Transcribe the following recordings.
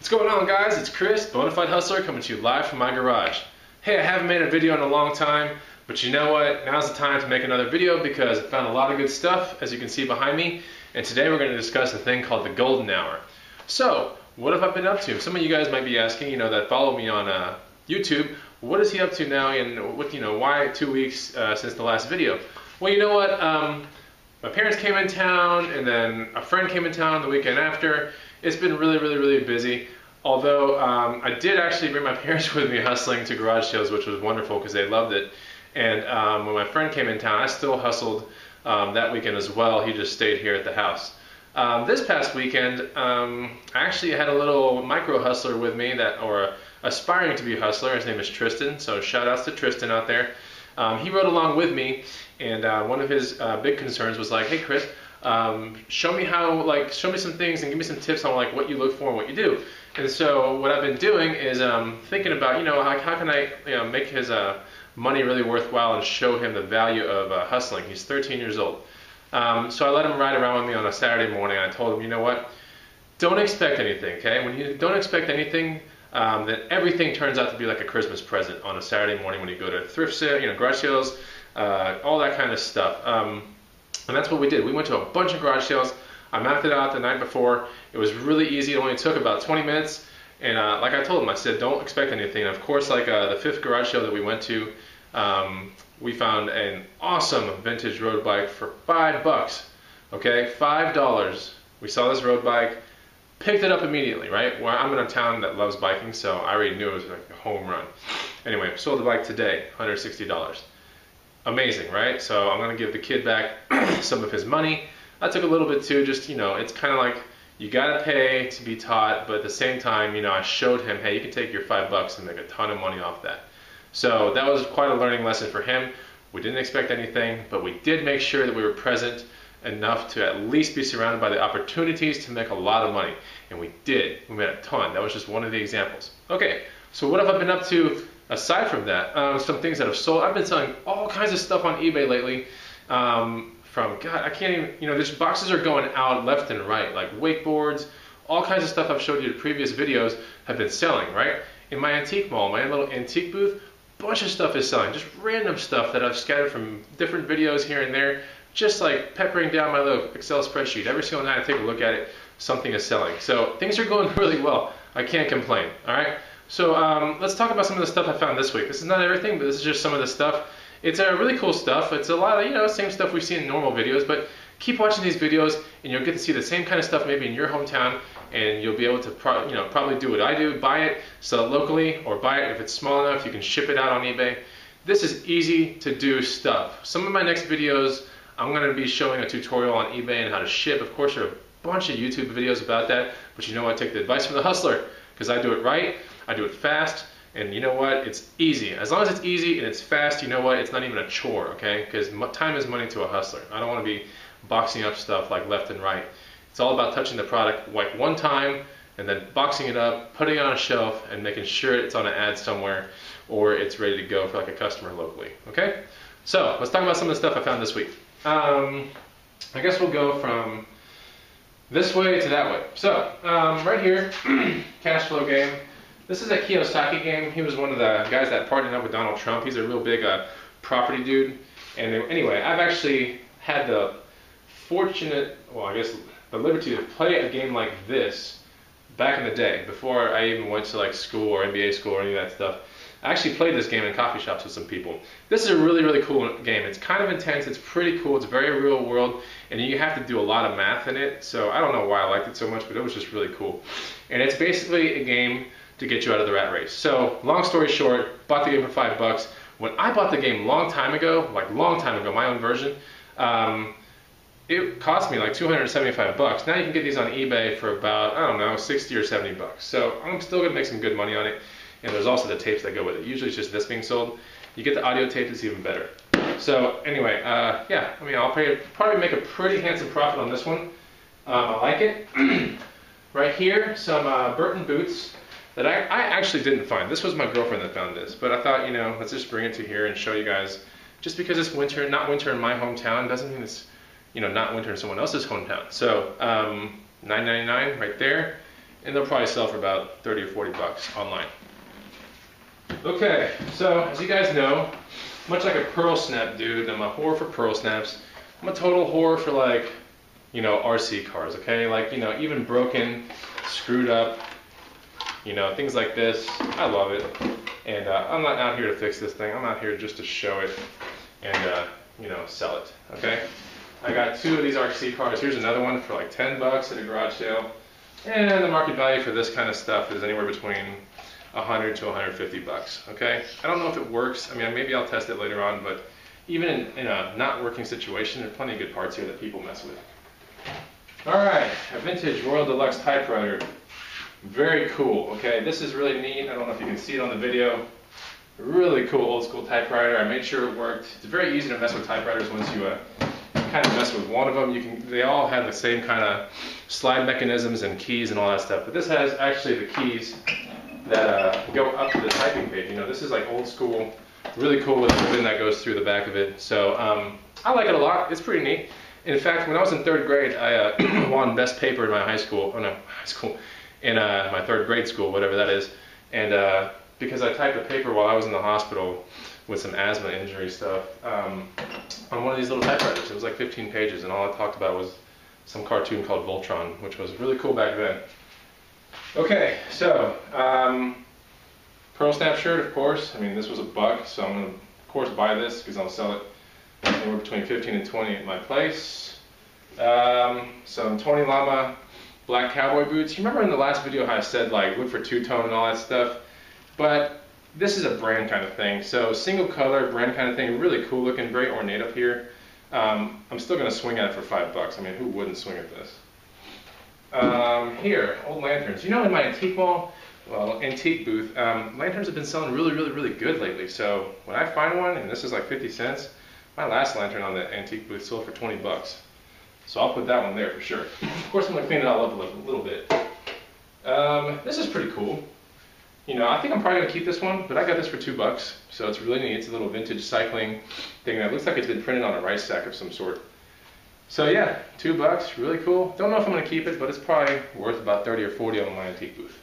What's going on, guys? It's Chris, Bonafide Hustler, coming to you live from my garage. Hey, I haven't made a video in a long time, but you know what? Now's the time to make another video because I found a lot of good stuff, as you can see behind me, and today we're going to discuss a thing called the golden hour. So, what have I been up to? Some of you guys might be asking, that follow me on YouTube, what is he up to now, and what, why 2 weeks since the last video? Well, you know what? My parents came in town, and then a friend came in town the weekend after. It's been really busy. Although I did actually bring my parents with me hustling to garage sales, which was wonderful because they loved it. And when my friend came in town, I still hustled that weekend as well. He just stayed here at the house. This past weekend, I actually had a little micro hustler with me, or aspiring to be a hustler. His name is Tristan, so shout outs to Tristan out there. He rode along with me, and one of his big concerns was like, hey Chris, show me some things and give me some tips on what you look for and what you do. And so what I've been doing is thinking about, how can I make his money really worthwhile and show him the value of hustling. He's 13 years old. So I let him ride around with me on a Saturday morning. I told him, you know what, don't expect anything, okay? When you don't expect anything, then everything turns out to be like a Christmas present on a Saturday morning when you go to thrift sale, garage sales, all that kind of stuff. And that's what we did. We went to a bunch of garage sales. I mapped it out the night before. It was really easy. It only took about 20 minutes. And like I told him, I said, don't expect anything. And of course, like the fifth garage sale that we went to, we found an awesome vintage road bike for $5. Okay, $5. We saw this road bike, picked it up immediately, right? Well, I'm in a town that loves biking, so I already knew it was like a home run. Anyway, sold the bike today, $160. Amazing, right? So I'm gonna give the kid back some of his money. I took a little bit too, just, it's kind of like you gotta pay to be taught, but at the same time, I showed him, hey, you can take your $5 and make a ton of money off that. So that was quite a learning lesson for him. We didn't expect anything, but we did make sure that we were present enough to at least be surrounded by the opportunities to make a lot of money. And we did. We made a ton. That was just one of the examples. Okay, so what have I been up to aside from that? Some things that have sold. I've been selling all kinds of stuff on eBay lately. I can't even, these boxes are going out left and right, like wakeboards, all kinds of stuff I've showed you in previous videos have been selling, right? In my antique mall, my little antique booth, bunch of stuff is selling, just random stuff that I've scattered from different videos here and there, just like peppering down my little Excel spreadsheet. Every single night I take a look at it, something is selling. So things are going really well. I can't complain, all right? So let's talk about some of the stuff I found this week. This is not everything, but this is just some of the stuff. It's really cool stuff. It's a lot of, same stuff we see in normal videos, but keep watching these videos and you'll get to see the same kind of stuff maybe in your hometown, and you'll be able to probably do what I do, buy it, sell it locally, or buy it if it's small enough, you can ship it out on eBay. This is easy to do stuff. Some of my next videos, I'm going to be showing a tutorial on eBay and how to ship. Of course, there are a bunch of YouTube videos about that, but I take the advice from the hustler because I do it right, I do it fast. And you know what? It's easy. As long as it's easy and it's fast, you know what? It's not even a chore, okay? Because time is money to a hustler. I don't want to be boxing up stuff like left and right. It's all about touching the product like one time and then boxing it up, putting it on a shelf, and making sure it's on an ad somewhere or it's ready to go for like a customer locally, okay? So let's talk about some of the stuff I found this week. I guess we'll go from this way to that way. So right here, cash flow game. This is a Kiyosaki game. He was one of the guys that partnered up with Donald Trump. He's a real big property dude. And anyway, I've actually had the the liberty to play a game like this back in the day, before I even went to like school or MBA school or any of that stuff. I actually played this game in coffee shops with some people. This is a really cool game. It's kind of intense. It's pretty cool. It's very real world, and you have to do a lot of math in it. So I don't know why I liked it so much, but it was just really cool. And it's basically a game to get you out of the rat race. So long story short, bought the game for $5. When I bought the game long time ago, my own version, it cost me like $275. Now you can get these on eBay for about, I don't know, 60 or 70 bucks. So I'm still gonna make some good money on it. And there's also the tapes that go with it. Usually it's just this being sold. You get the audio tape, it's even better. So anyway, yeah, I'll probably make a pretty handsome profit on this one. I like it. Right here, some Burton boots that I actually didn't find. This was my girlfriend that found this, but I thought, let's just bring it to here and show you guys. Just because it's winter, not winter in my hometown, doesn't mean it's, not winter in someone else's hometown. So $9.99 right there. and they'll probably sell for about 30 or 40 bucks online. Okay, so as you guys know, much like a pearl snap dude, I'm a whore for pearl snaps. I'm a total whore for like, you know, RC cars, okay? Like, you know, even broken, screwed up, you know, things like this. I love it. And I'm not out here to fix this thing. I'm out here just to show it and, you know, sell it, okay? I got 2 of these RC cars. Here's another one for like 10 bucks at a garage sale. And the market value for this kind of stuff is anywhere between 100 to 150 bucks, okay? I don't know if it works. I mean, maybe I'll test it later on, but even in a not working situation, there's plenty of good parts here that people mess with. All right, a vintage Royal Deluxe typewriter. Very cool, okay? This is really neat. I don't know if you can see it on the video. Really cool old school typewriter. I made sure it worked. It's very easy to mess with typewriters once you kind of mess with one of them. They all have the same kind of slide mechanisms and keys and all that stuff, but this has actually the keys that go up to the typing page. You know, this is like old school, really cool with a ribbon that goes through the back of it. So I like it a lot. It's pretty neat. In fact, when I was in 3rd grade, I won best paper in my in my 3rd grade school, whatever that is. And because I typed a paper while I was in the hospital with some asthma injury stuff on one of these little typewriters. It was like 15 pages, and all I talked about was some cartoon called Voltron, which was really cool back then. Okay, so pearl snap shirt, of course. I mean, this was $1, so I'm gonna, of course, buy this because I'll sell it anywhere between 15 and 20 at my place. Some Tony Lama black cowboy boots. You remember in the last video how I said like look for two-tone and all that stuff? But this is a brand kind of thing. So single color brand kind of thing, really cool looking, very ornate up here. I'm still gonna swing at it for $5. I mean, who wouldn't swing at this? Here, old lanterns. You know, in my antique antique booth, lanterns have been selling really good lately. So when I find one, and this is like 50 cents, my last lantern on the antique booth sold for 20 bucks. So I'll put that one there for sure. Of course, I'm gonna clean it all up a little bit. This is pretty cool. You know, I think I'm probably gonna keep this one, but I got this for $2. So it's really neat. It's a little vintage cycling thing that looks like it's been printed on a rice sack of some sort. So yeah, $2, really cool. Don't know if I'm gonna keep it, but it's probably worth about 30 or 40 on my antique booth.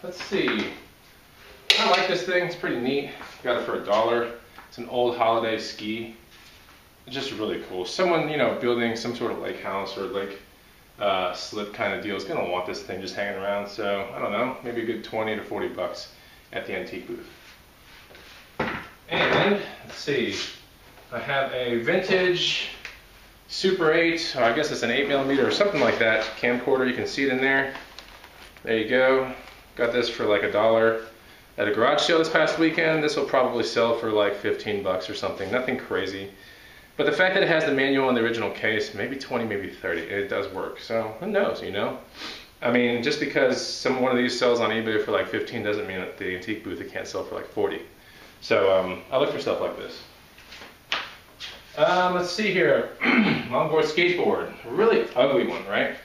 Let's see. I like this thing, it's pretty neat. Got it for $1. It's an old holiday ski. It's just really cool. Someone, you know, building some sort of lake house or lake slip kind of deal is gonna want this thing just hanging around. So I don't know, maybe a good 20 to 40 bucks at the antique booth. And let's see. I have a vintage Super 8, or I guess it's an 8mm or something like that, camcorder. You can see it in there. There you go. Got this for like $1 at a garage sale this past weekend. This will probably sell for like 15 bucks or something. Nothing crazy. But the fact that it has the manual in the original case, maybe 20, maybe 30, it does work. So who knows, you know? I mean, just because one of these sells on eBay for like 15 doesn't mean at the antique booth it can't sell for like 40. So I look for stuff like this. Let's see here. Longboard skateboard. A really ugly one, right?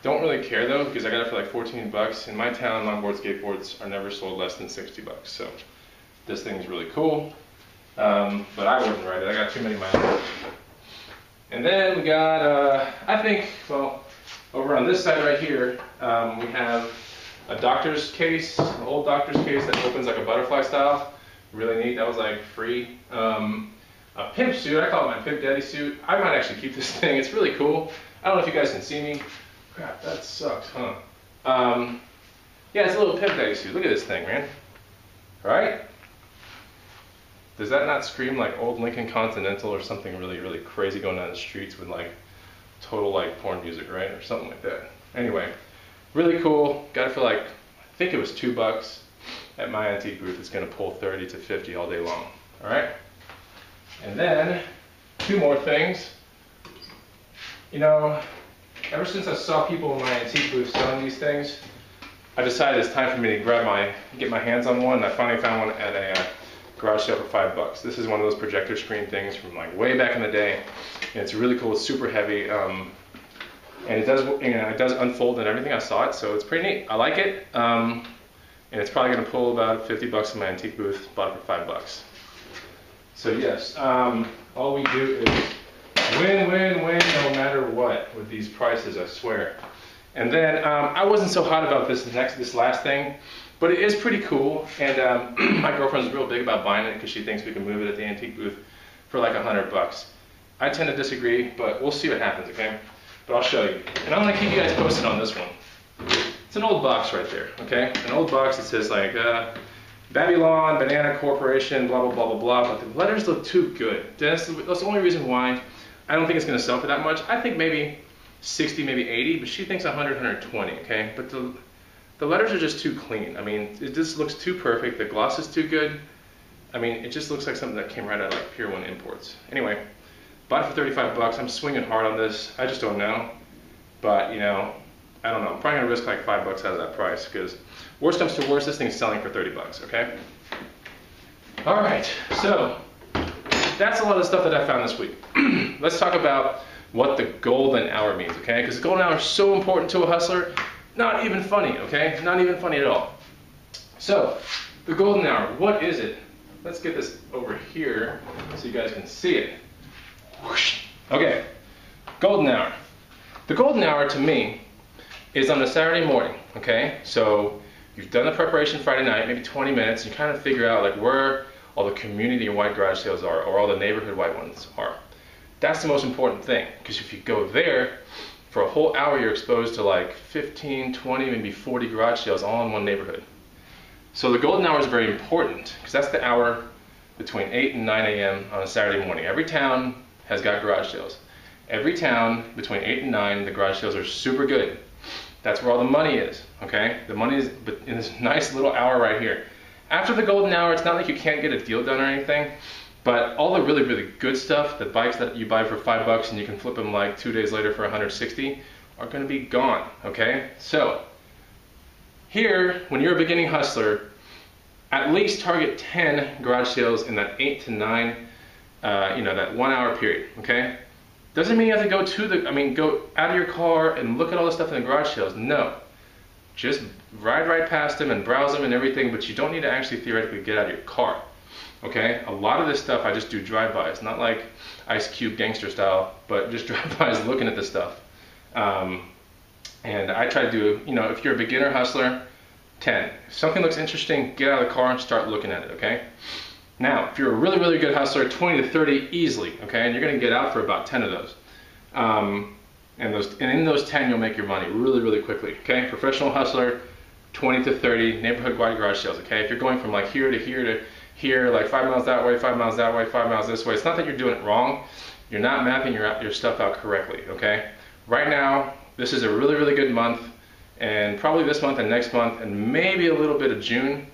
Don't really care though, because I got it for like 14 bucks. In my town, longboard skateboards are never sold less than 60 bucks. So this thing's really cool. But I wouldn't ride it. I got too many of my own. And then we got, I think, well, over on this side right here, we have a doctor's case, an old doctor's case that opens like a butterfly style. Really neat. That was like free. A pimp suit. I call it my Pimp Daddy suit. I might actually keep this thing. It's really cool. I don't know if you guys can see me. Crap, that sucks, huh? Yeah, it's a little Pimp Daddy suit. Look at this thing, man. Right? Does that not scream like old Lincoln Continental or something really crazy going down the streets with like total like porn music, right? Or something like that. Anyway, really cool. Got it for like, I think it was $2 at my antique booth. It's gonna pull 30 to 50 all day long. All right? And then, 2 more things. You know, ever since I saw people in my antique booth selling these things, I decided it's time for me to get my hands on one. I finally found one at a garage sale for $5. This is one of those projector screen things from like way back in the day, and it's really cool. It's super heavy, and it does unfold and everything. I saw it, so it's pretty neat. I like it, and it's probably going to pull about 50 bucks in my antique booth. Bought it for $5. So yes, all we do is win no matter what with these prices, I swear. And then I wasn't so hot about this last thing, but it is pretty cool. And my girlfriend's real big about buying it because she thinks we can move it at the antique booth for like $100. I tend to disagree, but we'll see what happens, okay? But I'll show you. And I'm gonna keep you guys posted on this one. It's an old box right there, okay? An old box that says like Babylon, Banana Corporation, blah, blah, blah, blah, blah, but the letters look too good. That's the only reason why I don't think it's gonna sell for that much. I think maybe 60, maybe 80, but she thinks 100, 120, okay? But the letters are just too clean. I mean, it just looks too perfect. The gloss is too good. I mean, it just looks like something that came right out of like Pier 1 Imports. Anyway, bought it for 35 bucks. I'm swinging hard on this. I just don't know. But, you know, I don't know. I'm probably going to risk like $5 out of that price because worst comes to worst, this thing's selling for 30 bucks, okay? All right, so that's a lot of stuff that I found this week. Let's talk about what the golden hour means, okay? Because the golden hour is so important to a hustler. Not even funny, okay? Not even funny at all. So, the golden hour, what is it? Let's get this over here so you guys can see it. Whoosh. Okay, golden hour. The golden hour to me is on a Saturday morning, okay? So you've done the preparation Friday night, maybe 20 minutes, you kind of figure out like where all the community white garage sales are or all the neighborhood white ones are. That's the most important thing, because if you go there, for a whole hour you're exposed to like 15, 20, maybe 40 garage sales all in one neighborhood. So the golden hour is very important because that's the hour between 8 and 9 a.m. on a Saturday morning. Every town has got garage sales. Every town between 8 and 9, the garage sales are super good. That's where all the money is, okay? The money is in this nice little hour right here. After the golden hour, it's not like you can't get a deal done or anything, but all the really, really good stuff, the bikes that you buy for $5 and you can flip them like 2 days later for 160, are gonna be gone, okay? So, here, when you're a beginning hustler, at least target 10 garage sales in that 8 to 9, that 1 hour period, okay? Doesn't mean you have to go go out of your car and look at all the stuff in the garage sales. No. Just ride right past them and browse them and everything, but you don't need to actually theoretically get out of your car, okay? A lot of this stuff I just do drive-bys, not like Ice Cube gangster style, but just drive-bys looking at this stuff. And I try to do, if you're a beginner hustler, 10. If something looks interesting, get out of the car and start looking at it, okay? Now, if you're a really, really good hustler, 20 to 30 easily, okay? And you're gonna get out for about 10 of those. And in those 10, you'll make your money really, really quickly, okay? Professional hustler, 20 to 30, neighborhood wide garage sales, okay? If you're going from like here to here to here, like 5 miles that way, 5 miles that way, 5 miles this way, it's not that you're doing it wrong. You're not mapping your stuff out correctly, okay? Right now, this is a really, really good month, and probably this month and next month, and maybe a little bit of June.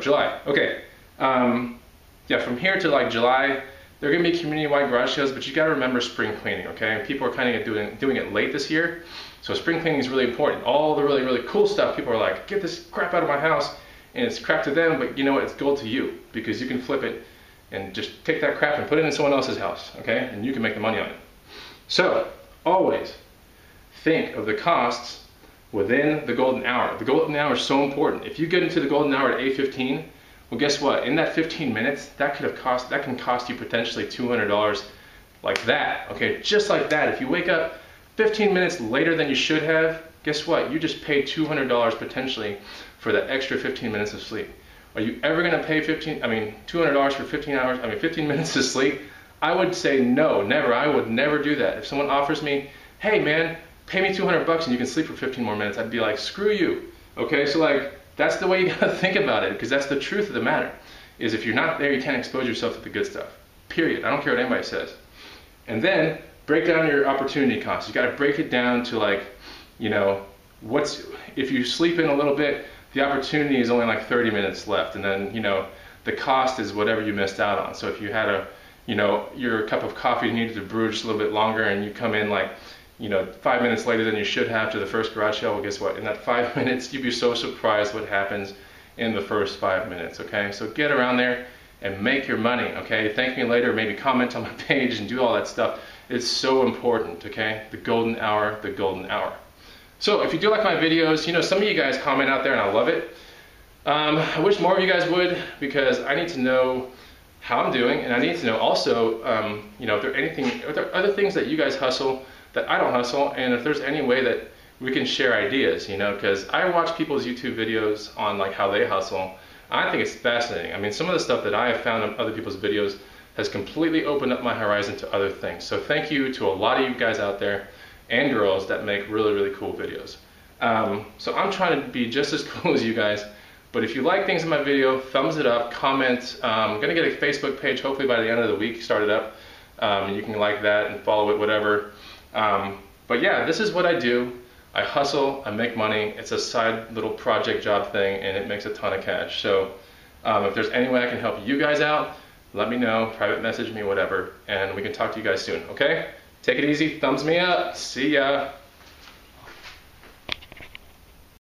July. Okay. From here to like July, there are going to be community-wide garage sales, but you got to remember spring cleaning, okay? People are kind of doing it late this year, so spring cleaning is really important. All the really, really cool stuff, people are like, get this crap out of my house, and it's crap to them, but you know what? It's gold to you, because you can flip it and just take that crap and put it in someone else's house, okay? And you can make the money on it. So, always think of the costs within the golden hour. The golden hour is so important. If you get into the golden hour at 8:15, well, guess what? In that 15 minutes, that can cost you potentially $200 like that, okay? Just like that. If you wake up 15 minutes later than you should have, guess what? You just paid $200 potentially for that extra 15 minutes of sleep. Are you ever going to pay $200 for 15 minutes of sleep? I would say no, never. I would never do that. If someone offers me, hey man, pay me $200 and you can sleep for 15 more minutes, I'd be like, screw you. Okay, so like, that's the way you gotta think about it, because that's the truth of the matter, is if you're not there, you can't expose yourself to the good stuff. Period. I don't care what anybody says. And then, break down your opportunity costs. You gotta break it down to like, if you sleep in a little bit, the opportunity is only like 30 minutes left, and then, the cost is whatever you missed out on. So if you had your cup of coffee needed to brew just a little bit longer, and you come in like, 5 minutes later than you should have to the first garage sale, well, guess what? In that 5 minutes, you'd be so surprised what happens in the first 5 minutes, okay? So get around there and make your money, okay? Thank me later, maybe comment on my page and do all that stuff. It's so important, okay? The golden hour, the golden hour. So if you do like my videos, some of you guys comment out there and I love it. I wish more of you guys would, because I need to know how I'm doing, and I need to know also, if there are other things that you guys hustle that I don't hustle, and if there's any way that we can share ideas, because I watch people's YouTube videos on like how they hustle. I think it's fascinating. I mean, some of the stuff that I have found in other people's videos has completely opened up my horizon to other things. So thank you to a lot of you guys out there and girls that make really, really cool videos. So I'm trying to be just as cool as you guys. But if you like things in my video, thumbs it up, comment. I'm going to get a Facebook page hopefully by the end of the week started up. You can like that and follow it, whatever. But yeah, this is what I do. I hustle, I make money. It's a side little project job thing, and it makes a ton of cash. So if there's any way I can help you guys out, let me know, private message me, whatever, and we can talk to you guys soon, okay? Take it easy, thumbs me up, see ya.